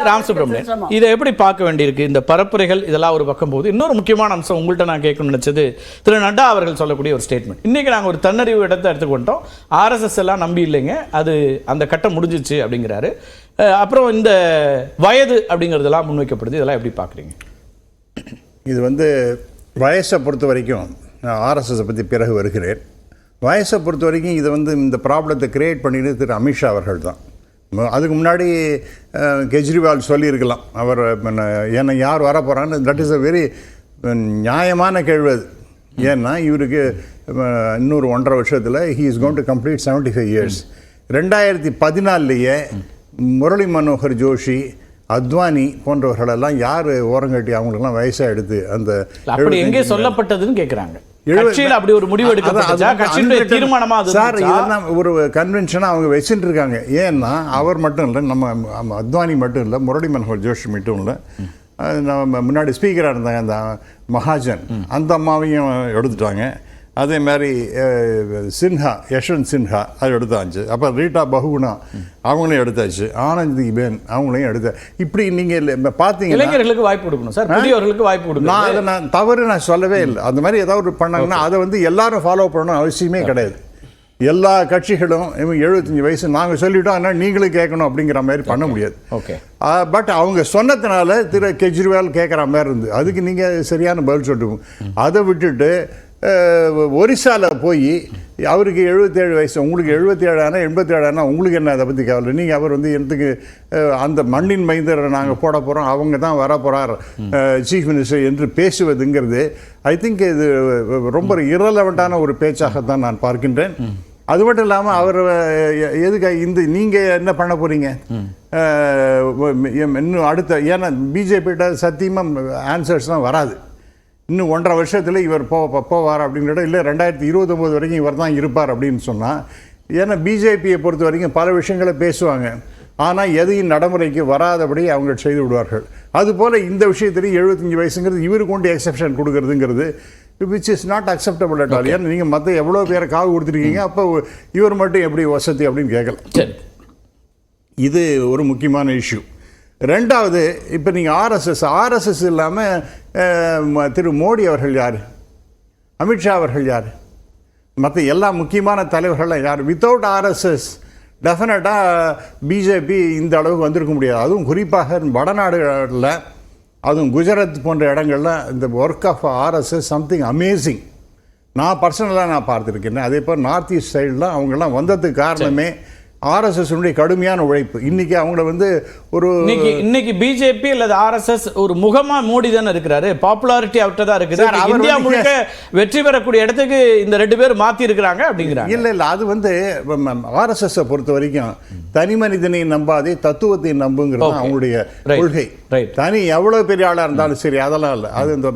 ராமசுப்ரமணியன், இதை எப்படி பார்க்க வேண்டியிருக்கு? இந்த பரப்புரைகள் இதெல்லாம் ஒரு பக்கம் போகுது. இன்னொரு முக்கியமான அம்சம் உங்கள்கிட்ட நான் கேட்கணும்னு நினைச்சது, திரு நட்டா அவர்கள் சொல்லக்கூடிய ஒரு ஸ்டேட்மெண்ட். இன்னைக்கு நாங்கள் ஒரு தன்னறிவு இடத்தை எடுத்துக்கொண்டோம், ஆர்எஸ்எஸ் எல்லாம் நம்பி இல்லைங்க, அது அந்த கட்டம் முடிஞ்சிச்சு அப்படிங்கிறாரு. அப்புறம் இந்த வயது அப்படிங்கிறதெல்லாம் முன்வைக்கப்படுது, இதெல்லாம் எப்படி பார்க்குறீங்க? இது வயசை பொறுத்த வரைக்கும் ஆர்எஸ்எஸை பற்றி பிறகு வருகிறேன். வயசை பொறுத்த வரைக்கும் இதை இந்த ப்ராப்ளத்தை கிரியேட் பண்ணிட்டு திரு அமித்ஷா அவர்கள் தான். அதுக்கு முன்னாடி கெஜ்ரிவால் சொல்லியிருக்கலாம், அவர் ஏன்னா யார் வர போகிறான்னு. தட் இஸ் அ வெரி நியாயமான கேள்வி அது. ஏன்னா இவருக்கு இன்னொரு 1.5 வருஷத்தில் he is going to complete 75 years. 2014 Murali Manohar Joshi, Advani போன்றவர்களெல்லாம் யார் ஓரங்கட்டி அவங்களுக்கெல்லாம் வயசாக எடுத்து அந்த அப்படி எங்கே சொல்லப்பட்டதுன்னு கேட்குறாங்க. அப்படி ஒரு முடிவு சார், இதெல்லாம் ஒரு கன்வென்ஷனாக அவங்க வச்சுட்டு இருக்காங்க. ஏன்னா அவர் மட்டும் இல்லை, நம்ம அத்வானி மட்டும் இல்லை, முரளி மனோகர் ஜோஷி மட்டும் இல்லை, நம்ம முன்னாடி ஸ்பீக்கராக இருந்தாங்க அந்த மகாஜன், அந்த அம்மாவையும் எடுத்துட்டாங்க. அதே மாதிரி சின்ஹா, யஷ்வந்த் சின்ஹா அது எடுத்தாச்சு. அப்புறம் ரீட்டா பஹுகுணா அவங்களையும் எடுத்தாச்சு. ஆனந்தி பென் அவங்களையும் எடுத்த. இப்படி நீங்கள் பார்த்தீங்கன்னா இளைஞர்களுக்கு வாய்ப்பு கொடுக்கணும் சார், புதியவர்களுக்கு வாய்ப்பு கொடுக்கணும். நான் தவறு நான் சொல்லவே இல்லை. அந்த மாதிரி ஏதாவது பண்ணாங்கன்னா அதை எல்லாரும் ஃபாலோ பண்ணணும் அவசியமே கிடையாது. எல்லா கட்சிகளும் 75 வயசு நாங்கள் சொல்லிவிட்டோம், ஆனால் நீங்களும் கேட்கணும் அப்படிங்கிற மாதிரி பண்ண முடியாது. ஓகே, பட் அவங்க சொன்னதுனால திரு கெஜ்ரிவால் கேட்குற மாதிரி இருந்து அதுக்கு நீங்கள் சரியான பதில் சொல்லிட்டு அதை விட்டுட்டு ஒரிசாவில் போய் அவருக்கு 77 வயசு, உங்களுக்கு 77 ஆனால் 87 ஆனால் உங்களுக்கு என்ன அதை பற்றி கவலை? நீங்கள் அவர் எனக்கு அந்த மண்ணின் மைந்தரை நாங்கள் போட போகிறோம், அவங்க தான் வர போகிறார் சீஃப் மினிஸ்டர் என்று பேசுவதுங்கிறது ஐ திங்க் இது ரொம்ப இரலவெண்ட்டான ஒரு பேச்சாகத்தான் நான் பார்க்கின்றேன். அது மட்டும் இல்லாமல் அவர் எதுக்கு நீங்கள் என்ன பண்ண போகிறீங்க இன்னும் அடுத்த? ஏன்னா பிஜேபிகிட்ட சத்தியமாக ஆன்சர்ஸ்லாம் வராது. இன்னும் 1.5 வருஷத்தில் இவர் போவார் அப்படிங்கிறத, இல்லை 2029 வரைக்கும் இவர் தான் இருப்பார் அப்படின்னு சொன்னால். ஏன்னா பிஜேபியை பொறுத்த வரைக்கும் பல விஷயங்களை பேசுவாங்க, ஆனால் எதையும் நடைமுறைக்கு வராதபடி அவங்க செய்து விடுவார்கள். அதுபோல் இந்த விஷயத்துலேயும் 75 வயசுங்கிறது இவருக்கு கொண்டு எக்ஸப்ஷன் கொடுக்கறதுங்கிறது which is not acceptable at all. ஏன்னா நீங்கள் மற்ற எவ்வளோ பேரை காவு கொடுத்துருக்கீங்க, அப்போ இவர் மட்டும் எப்படி வசதி அப்படின்னு கேட்கலாம். இது ஒரு முக்கியமான இஷ்யூ. ரெண்டாவது, இப்போ நீங்கள் ஆர்எஸ்எஸ் இல்லாமல் திரு மோடி அவர்கள் யார், அமித்ஷா அவர்கள் யார், மற்ற எல்லா முக்கியமான தலைவர்கள்லாம் யார்? வித்தவுட் ஆர்எஸ்எஸ் டெஃபினட்டாக பிஜேபி இந்த அளவுக்கு வந்திருக்க முடியாது. அதுவும் குறிப்பாக வடநாடுகளில், அதுவும் குஜராத் போன்ற இடங்கள்லாம் இந்த work of RSS something amazing. நான் பர்சனலாக நான் பார்த்துருக்கேன். அதே போல் நார்த் ஈஸ்ட் சைடெலாம் அவங்கெல்லாம் வந்ததுக்கு காரணமே ஆர்எஸ்எஸ் கடுமையான உழைப்பு. இன்னைக்கு அவங்கள ஒரு இன்னைக்கு பிஜேபி அல்லது ஆர்எஸ்எஸ் ஒரு முகமா மோடி தானே இருக்கிறாரு, பாப்புலாரிட்டி அவர்கிட்ட தான் இருக்குது. இந்தியா முழுக்க வெற்றி பெறக்கூடிய இடத்துக்கு இந்த 2 பேர் மாத்தி இருக்கிறாங்க அப்படிங்கிறாங்க. இல்ல அது ஆர்எஸ்எஸ் பொறுத்த வரைக்கும் தனி மனிதனை நம்பாதே தத்துவத்தை நம்புங்கிறது அவங்களுடைய கொள்கை. தனி எவ்வளவு பெரிய ஆளா இருந்தாலும் சரி, அதெல்லாம் இல்லை. அது இந்த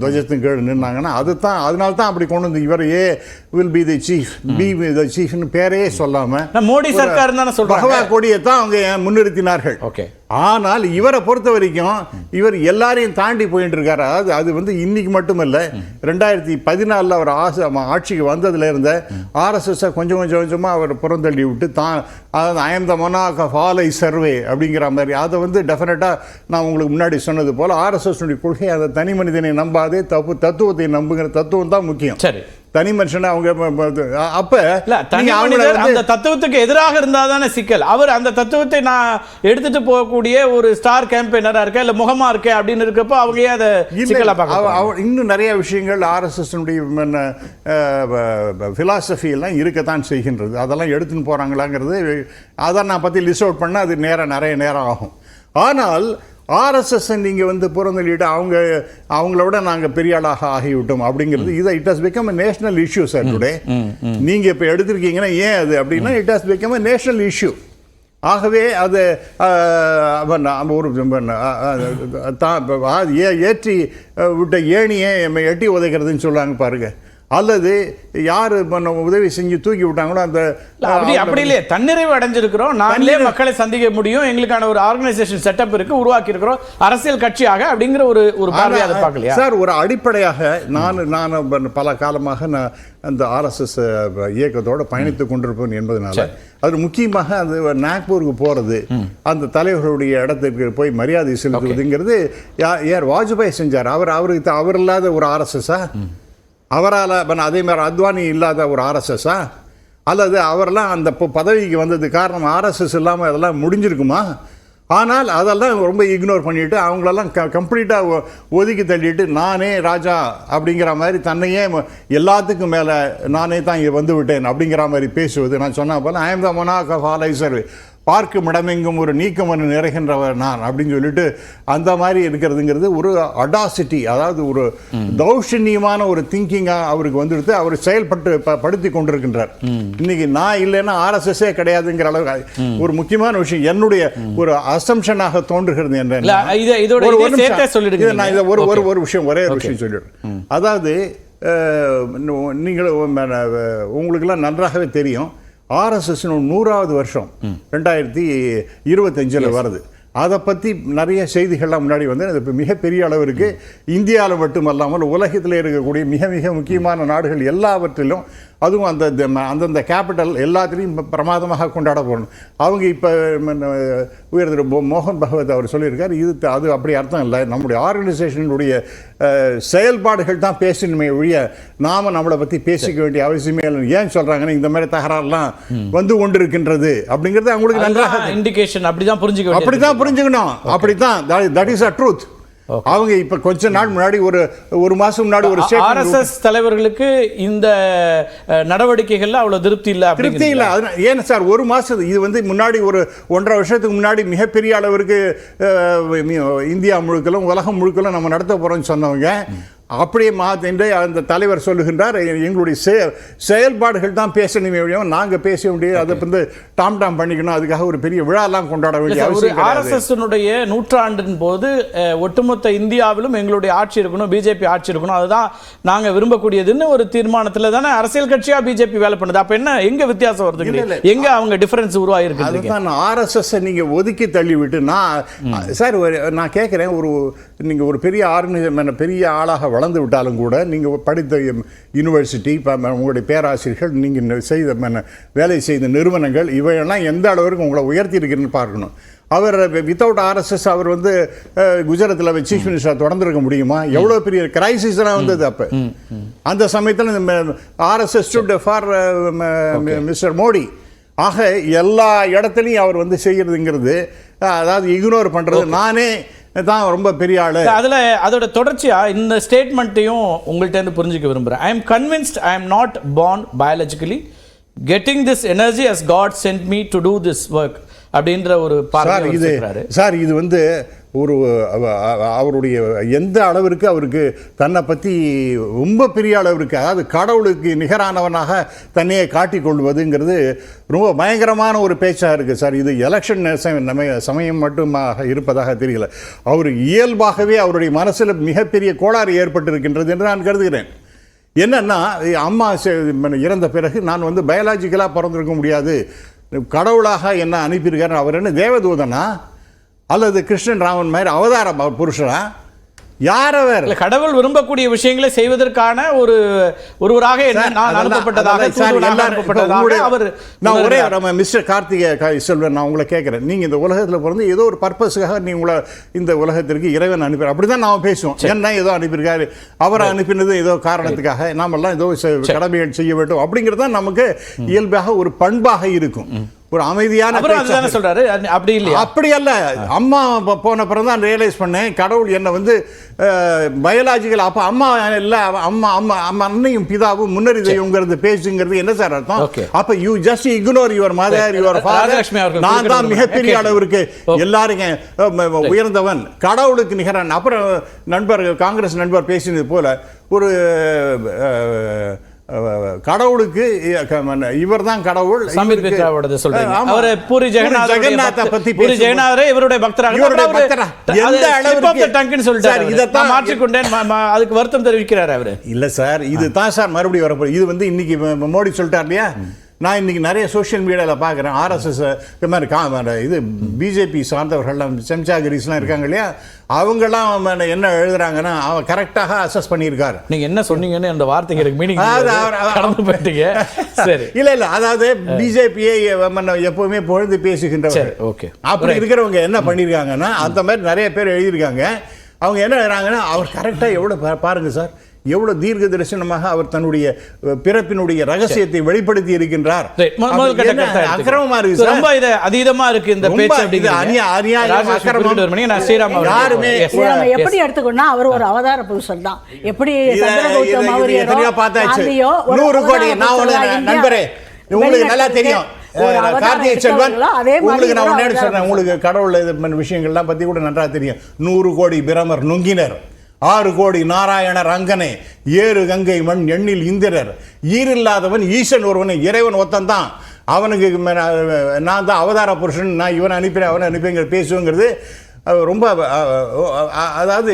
துவஜத்தின் கீழ் நின்னாங்கன்னா அதுதான், அதனால தான் அப்படி கொண்டு வந்து இவர் will be the chief, be the சீஃப்னு பேரே சொல்லாம மோடி சர்க்கார் தானே சொல்றாங்க, பகவா கொடியை தான் அவங்க முன்னிறுத்தினார்கள். ஓகே, ஆனால் இவரை பொறுத்த வரைக்கும் இவர் எல்லாரையும் தாண்டி போயிட்டு இருக்காரு. அது இன்னைக்கு மட்டுமல்ல, 2014 அவர் ஆட்சிக்கு வந்ததுல இருந்த ஆர்எஸ்எஸ் கொஞ்சம் கொஞ்சமாக அவர் புறந்தள்ளி விட்டு தான், அதாவது I am the monarch of all I survey அப்படிங்கிற மாதிரி அதை டெஃபினட்டாக நான் உங்களுக்கு முன்னாடி சொன்னது போல் ஆர்எஸ்எஸ் கொள்கை அந்த தனி மனிதனை நம்பாதே தத்துவத்தை நம்புங்கிற தத்துவம் தான் முக்கியம். சரி, தனி மனுஷனை அவங்க அப்ப அந்த தத்துவத்துக்கு எதிராக இருந்தாதானே சிக்கல். அவர் அந்த தத்துவத்தை நான் எடுத்துட்டு போகக்கூடிய ஒரு ஸ்டார் கேம்பெயினரா இருக்க இல்ல முகமா இருக்க அப்படின்னு இருக்கப்போ அவங்க அதை சிக்கலா பார்க்க. இன்னும் நிறைய விஷயங்கள் ஆர்எஸ்எஸ் பிலாசபி எல்லாம் இருக்கத்தான் செய்கின்றது. அதெல்லாம் எடுத்துன்னு போறாங்களாங்கிறது அதை நான் பத்தி லிஸ்ட் அவுட் பண்ண அது நிறைய நேரம் ஆகும். ஆனால் ஆர்எஸ்எஸ் நீங்கள் புறந்தள்ளிட்டு அவங்களோட நாங்கள் பெரிய ஆளாக ஆகிவிட்டோம் அப்படிங்கிறது it has become a national issue sir today. நீங்கள் இப்போ எடுத்திருக்கீங்கன்னா ஏன் அது அப்படின்னா it has become a national issue. ஆகவே அது ஒரு ஏற்றி விட்ட ஏணியை எட்டி உதைக்கிறதுன்னு சொல்லுவாங்க பாருங்க, அல்லது யார் உதவி செஞ்சு தூக்கி விட்டாங்களோ அந்த அப்படி இல்லையே, தன்னிறைவு அடைஞ்சிருக்கிறோம், நாங்களே மக்களை சந்திக்க முடியும், எங்களுக்கான ஒரு ஆர்கனைசேஷன் செட்டப் இருக்கு, உருவாக்கி இருக்கிறோம் அரசியல் கட்சியாக அப்படிங்கிற ஒரு பார்வையை அதை பார்க்கலையா சார்? ஒரு அடிப்படையாக நான் பல காலமாக நான் அந்த ஆர்எஸ்எஸ் இயக்கத்தோடு பயணித்து கொண்டிருப்பேன் என்பதனால அது முக்கியமாக அந்த நாக்பூருக்கு போறது, அந்த தலைவர்களுடைய இடத்திற்கு போய் மரியாதை செலுத்துவதுங்கிறது யார் வாஜ்பாய் செஞ்சார். அவர் இல்லாத ஒரு ஆர்எஸ்எஸ்ஸா? அவரால் அதே மாதிரி அத்வானி இல்லாத ஒரு ஆர்எஸ்எஸ்ஸா? அல்லது அவரெல்லாம் அந்த பதவிக்கு வந்தது காரணம் ஆர்எஸ்எஸ் இல்லாமல் அதெல்லாம் முடிஞ்சிருக்குமா? ஆனால் அதெல்லாம் ரொம்ப இக்னோர் பண்ணிவிட்டு அவங்களெல்லாம் கம்ப்ளீட்டாக ஒதுக்கி தள்ளிட்டு நானே ராஜா அப்படிங்கிற மாதிரி தன்னையே எல்லாத்துக்கும் மேலே நானே தான் இங்கே வந்து விட்டேன் அப்படிங்கிற மாதிரி பேசுவது. நான் சொன்ன போல I am the monarch of all I survey, பார்க்கும் இடமெங்கும் ஒரு நீக்கமனு நிறைகின்றவர் நான் அப்படின்னு சொல்லிட்டு அந்த மாதிரி இருக்கிறதுங்கிறது ஒரு அடாசிட்டி, அதாவது ஒரு தௌஷண்யமான ஒரு திங்கிங்காக அவருக்கு வந்துடுத்து அவர் படுத்தி கொண்டிருக்கின்றார். இன்னைக்கு நான் இல்லைன்னா ஆர்எஸ்எஸ்ஸே கிடையாதுங்கிற அளவுக்கு ஒரு முக்கியமான விஷயம் என்னுடைய ஒரு அசம்ஷனாக தோன்றுகிறது. ஒரு விஷயம் சொல்லிடுறேன். அதாவது நீங்கள் உங்களுக்கெல்லாம் நன்றாகவே தெரியும், ஆர்எஸ்எஸ் 100வது வருஷம் 2025 வருது. அதை பற்றி நிறைய செய்திகள்லாம் முன்னாடி வந்து அது இப்போ மிகப்பெரிய அளவிற்கு இந்தியாவில் மட்டுமல்லாமல் உலகத்தில் இருக்கக்கூடிய மிக மிக முக்கியமான நாடுகள் எல்லாவற்றிலும், அதுவும் அந்தந்த கேபிட்டல் எல்லாத்திலையும் பிரமாதமாக கொண்டாட போகணும். அவங்க இப்போ உயர்திரு மோகன் பகவத் அவர் சொல்லியிருக்கார், அது அப்படி அர்த்தம் இல்லை, நம்முடைய ஆர்கனைசேஷனுடைய செயல்பாடுகள் தான் பேசணுமே ஒழிய நாம நம்மளை பற்றி பேசிக்க வேண்டிய அவசியமே இல்லை. ஏன் சொல்கிறாங்கன்னா இந்த மாதிரி தகராறுலாம் வந்து கொண்டிருக்கின்றது அப்படிங்கிறது அவங்களுக்கு நன்றாக இண்டிகேஷன். அப்படிதான் புரிஞ்சுக்கணும், அப்படித்தான், தட் இஸ் அ ட்ரூத். அவங்க இப்ப கொஞ்ச நாள் முன்னாடி ஒரு மாசம் முன்னாடி ஒரு ஆர்எஸ்எஸ் தலைவர்களுக்கு இந்த நடவடிக்கைகள்ல அவ்வளவு திருப்தி இல்ல. ஏன் சார், ஒரு மாசம் இது வந்து முன்னாடி ஒரு 1.5 வருஷத்துக்கு முன்னாடி மிகப்பெரிய அளவிற்கு இந்தியா முழுக்கலும் உலகம் முழுக்கலும் நம்ம நடத்த போறோம்னு சொன்னவங்க அப்படியே மாற்றி அந்த தலைவர் சொல்லுகின்றார், எங்களுடைய செயல்பாடுகள் தான் பேசணுமே வழியும் நாங்கள் பேச முடியாது, அதை வந்து டாம் பண்ணிக்கணும், அதுக்காக ஒரு பெரிய விழாலாம் கொண்டாட வேண்டிய அவசியம். ஆர்எஸ்எஸ் நூற்றாண்டின் போது ஒட்டுமொத்த இந்தியாவிலும் எங்களுடைய ஆட்சி இருக்கணும், பிஜேபி ஆட்சி இருக்கணும், அதுதான் நாங்கள் விரும்பக்கூடியதுன்னு ஒரு தீர்மானத்தில் தானே அரசியல் கட்சியா பிஜேபி வேலை பண்ணுது. அப்ப என்ன எங்க வித்தியாசம் வருது, எங்க அவங்க டிஃபரன்ஸ் உருவாயிருக்கு? அதுதான் ஆர்எஸ்எஸ் நீங்க ஒதுக்கி தள்ளி விட்டு சார் நான் கேட்கிறேன், நீங்க ஒரு பெரிய பெரிய ஆளாக வளர்ந்து விட்டாலும் கூட நீங்கள் படித்த யூனிவர்சிட்டி, உங்களுடைய பேராசிரியர்கள், நீங்கள் வேலை செய்த நிறுவனங்கள், இவையெல்லாம் எந்த அளவுக்கு உங்களை உயர்த்தி இருக்கிறன்னு பார்க்கணும். அவர் வித்தவுட் ஆர்எஸ்எஸ் அவர் வந்து குஜராத்தில் சீஃப் மினிஸ்டர் தொடர்ந்துருக்க முடியுமா? எவ்வளோ பெரிய கிரைசிஸ்லாம் வந்தது அப்போ. அந்த சமயத்தில் RSS stood for mister Modi. ஆக எல்லா இடத்துலையும் அவர் வந்து செய்யறதுங்கிறது, அதாவது இக்னோர் பண்ணுறது, நானே தான் ரொம்ப பெரிய ஆளு. அதோட தொடர்ச்சியா இந்த ஸ்டேட்மெண்ட்டையும் உங்கள்கிட்ட இருந்து புரிஞ்சுக்க விரும்புறேன். I am convinced I am not born biologically, getting this energy as God sent me to do this work அப்படின்ற ஒரு சார் இது வந்து ஒரு அவருடைய எந்த அளவிற்கு அவருக்கு தன்னை பற்றி ரொம்ப பெரிய அளவிற்கு, அதாவது கடவுளுக்கு நிகரானவனாக தன்னையே காட்டிக்கொள்வதுங்கிறது ரொம்ப பயங்கரமான ஒரு பேச்சாக இருக்குது சார். இது எலெக்ஷன் சமயம் மட்டுமாக இருப்பதாக தெரியல, அவர் இயல்பாகவே அவருடைய மனசில் மிகப்பெரிய கோளாறு ஏற்பட்டிருக்கின்றது என்று நான் கருதுகிறேன். என்னன்னா, அம்மா இறந்த பிறகு நான் வந்து பயாலஜிக்கலாக பிறந்திருக்க முடியாது, கடவுளாக என்ன அனுப்பியிருக்காரு, அவர் என்ன தேவதூதனா அல்லது கிருஷ்ணன் ராமன் மாதிரி அவதார புருஷனா? யாரவர் கடவுள் விரும்பக்கூடிய விஷயங்களை செய்வதற்கான ஒருவராக நான் ஒரே மிஸ்டர் கார்த்திகே செல்வன், நான் உங்களை கேட்கிறேன், நீங்க இந்த உலகத்தில் பிறந்து ஏதோ ஒரு பர்பஸுக்காக நீ உங்களை இந்த உலகத்திற்கு இறைவன் அனுப்பி, அப்படிதான் நாம பேசுவோம். என்ன ஏதோ அனுப்பியிருக்காரு, அவரை அனுப்பினது ஏதோ காரணத்துக்காக, நாமெல்லாம் ஏதோ கடமைகள் செய்ய வேண்டும் அப்படிங்கிறது தான் நமக்கு இயல்பாக ஒரு பண்பாக இருக்கும். ஒரு அமைதியான சொல்றாரு. அப்படி இல்லை, அப்படி அல்ல. அம்மா போன பிறகு தான் ரியலைஸ் பண்ணேன், கடவுள் என்ன வந்து பயாலஜிக்கல் அப்ப அம்மா இல்ல, அம்மா அன்னையும் பிதாவும் முன்னறி தெய்வங்கிறது பேசுங்கிறது என்ன சார் அர்த்தம்? அப்ப you just ignore your mother, your father, நான் தான் மிகப்பெரிய அளவிற்கு எல்லாருக்கும் உயர்ந்தவன், கடவுளுக்கு நிகரான். அப்புறம் காங்கிரஸ் நண்பர் பேசினது போல ஒரு கடவுளுக்கு இவர் தான் கடவுள். சம்பித் மித்ராவோட சொல்றீங்க. ஆமா. அவர் பூரி ஜெகநாத பத்தி பூரி ஜெகநாதரே இவருடைய பக்தராக எந்த அளவுக்கு டங்குன்னு சொல்லிட்டாரு. இதைத்தான் மாற்றிக்கொண்டேன், அதுக்கு வருத்தம் தெரிவிக்கிறார் அவரு. இல்ல சார், இதுதான் சார் மறுபடியும் வரப்போகுது. இது வந்து இன்னைக்கு மோடி சொல்லிட்டார் இல்லையா, நான் இன்னைக்கு நிறைய சோஷியல் மீடியாவில் பார்க்குறேன், ஆர்எஸ்எஸ் இது மாதிரி இது பிஜேபி சார்ந்தவர்கள்லாம் செம்சாகிரிஸ்லாம் இருக்காங்க இல்லையா, அவங்கெல்லாம் என்ன எழுதுறாங்கன்னா அவன் கரெக்டாக அசஸ் பண்ணியிருக்காரு. நீங்க என்ன சொன்னீங்கன்னு அந்த வார்த்தைக்கு எனக்கு மீனிங் கடந்து போயிட்டீங்க. சரி, இல்ல அதாவது பிஜேபியை எப்பவுமே பொழுது பேசுகின்றவர். ஓகே, அப்படி இருக்கிறவங்க என்ன பண்ணியிருக்காங்கன்னா அந்த மாதிரி நிறைய பேர் எழுதியிருக்காங்க. அவங்க என்ன எழுதுறாங்கன்னா அவர் கரெக்டாக எவ்வளோ பாருங்க சார், எவ்வளவு தீர்க்க தரிசனமாக அவர் தன்னுடைய பிறப்பினுடைய ரகசியத்தை வெளிப்படுத்தி இருக்கின்றார். அக்கிரமமா இருக்கு சார், ரொம்ப இது அதீதமா இருக்கு இந்த பேச்சு. அப்படிங்க அநியாயம் அக்கிரமம். நான் ஸ்ரீராம் யாருமே எப்படி எடுத்துக்கொண்டா அவர் ஒரு அவதார புருஷன் தான். எப்படி எத்தனையோ பார்த்தாச்சு. 100 கோடி. நான் நண்பரே, உங்களுக்கு நல்லா தெரியும் கார்த்திகை செல்வன், உங்களுக்கு நான் ஒன்னே சொல்றேன், உங்களுக்கு கடவுள் விஷயங்கள்லாம் பத்தி கூட நன்றா தெரியும். 100 கோடி பிரமர் நுங்கினர், 6 கோடி நாராயணர் அங்கனே, 7 கங்கை மண் எண்ணில் இந்திரர், ஈரில்லாதவன் ஈசன் ஒருவன், இறைவன் ஒத்தன் தான், அவனுக்கு நான் தான் அவதார புருஷன், நான் இவனை அனுப்பினேன் அவனை அனுப்பிங்கிற பேசுங்கிறது ரொம்ப அதாவது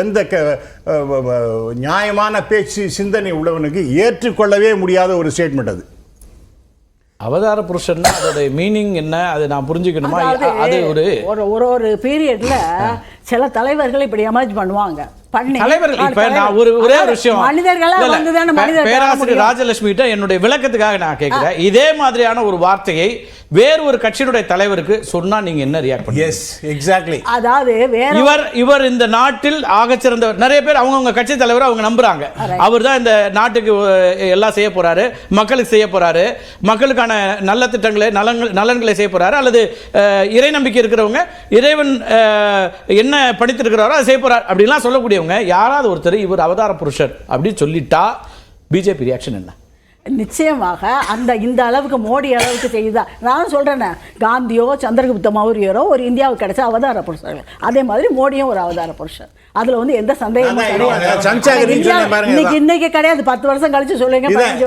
எந்த நியாயமான பேச்சு சிந்தனை உள்ளவனுக்கு ஏற்றுக்கொள்ளவே முடியாத ஒரு ஸ்டேட்மெண்ட் அது. அவதார புருஷன் அதோட மீனிங் என்ன, அது நான் புரிஞ்சுக்கணுமா? அது ஒரு பீரியட்ல சில தலைவர்கள் இப்படி எமர்ஜ் பண்ணுவாங்க. பேராசிரியர் ராஜலட்சுமி கிட்ட என்னுடைய விளக்கத்துக்காக நான் கேட்கிறேன், இதே மாதிரியான ஒரு வார்த்தையை வேறு ஒரு கட்சியினுடைய தலைவருக்கு சொன்னா நீங்க என்ன ரியாக்ட் பண்ணுவீங்க? Yes, exactly. அதாவது இவர் இந்த நாட்டில் ஆகச்சிறந்தவர். நிறைய பேர் அவங்க கட்சி தலைவர் அவங்க நம்புறாங்க, அவர் தான் இந்த நாட்டுக்கு எல்லாம் செய்ய போறாரு, மக்களுக்கு செய்ய போறாரு, மக்களுக்கான நல்ல திட்டங்களை நலன்களை செய்ய போறாரு, அல்லது இறை நம்பிக்கை இருக்கிறவங்க இறைவன் என்ன படித்திருக்கிறாரோ அதை செய்ய போறார் அப்படின்லாம் சொல்லக்கூடியவங்க யாராவது ஒருத்தர் இவர் அவதார புருஷர் அப்படின்னு சொல்லிட்டா பிஜேபி ரியாக்ஷன் என்ன? நிச்சயமாக இந்த அளவுக்கு மோடி அளவுக்கு செய்யுதா? நானும் சொல்றேன், காந்தியோ சந்திரகுப்த மௌரியரோ ஒரு இந்தியாவுக்கு கிடைச்ச அவதார புருஷர், அதே மாதிரி மோடியும் ஒரு அவதார புருஷர். அதுல வந்து எந்த சந்தேகமும் கிடையாது. இன்னைக்கு கிடையாது, 10 வருஷம் கழிச்சு சொல்லுங்க, 15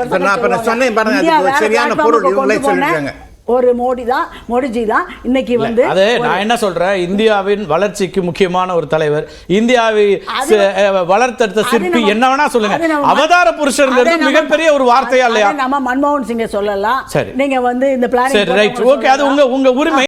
வருஷம் ஒரு மோடிஜி தான் இன்னைக்கு வந்து. அதே நான் என்ன சொல்றேன், இந்தியாவின் வளர்ச்சிக்கு முக்கியமான ஒரு தலைவர், இந்தியாவை வளர்த்தெடுத்த சிற்பி, என்ன வேணா சொல்லுங்க, அவதார புருஷர் மிகப்பெரிய ஒரு வார்த்தையா இல்லையா? நம்ம மன்மோகன் சிங்கை சொல்லலாம். சரி, நீங்க வந்து இந்த பிளானிங், ரைட், ஓகே, அது உங்க உரிமை.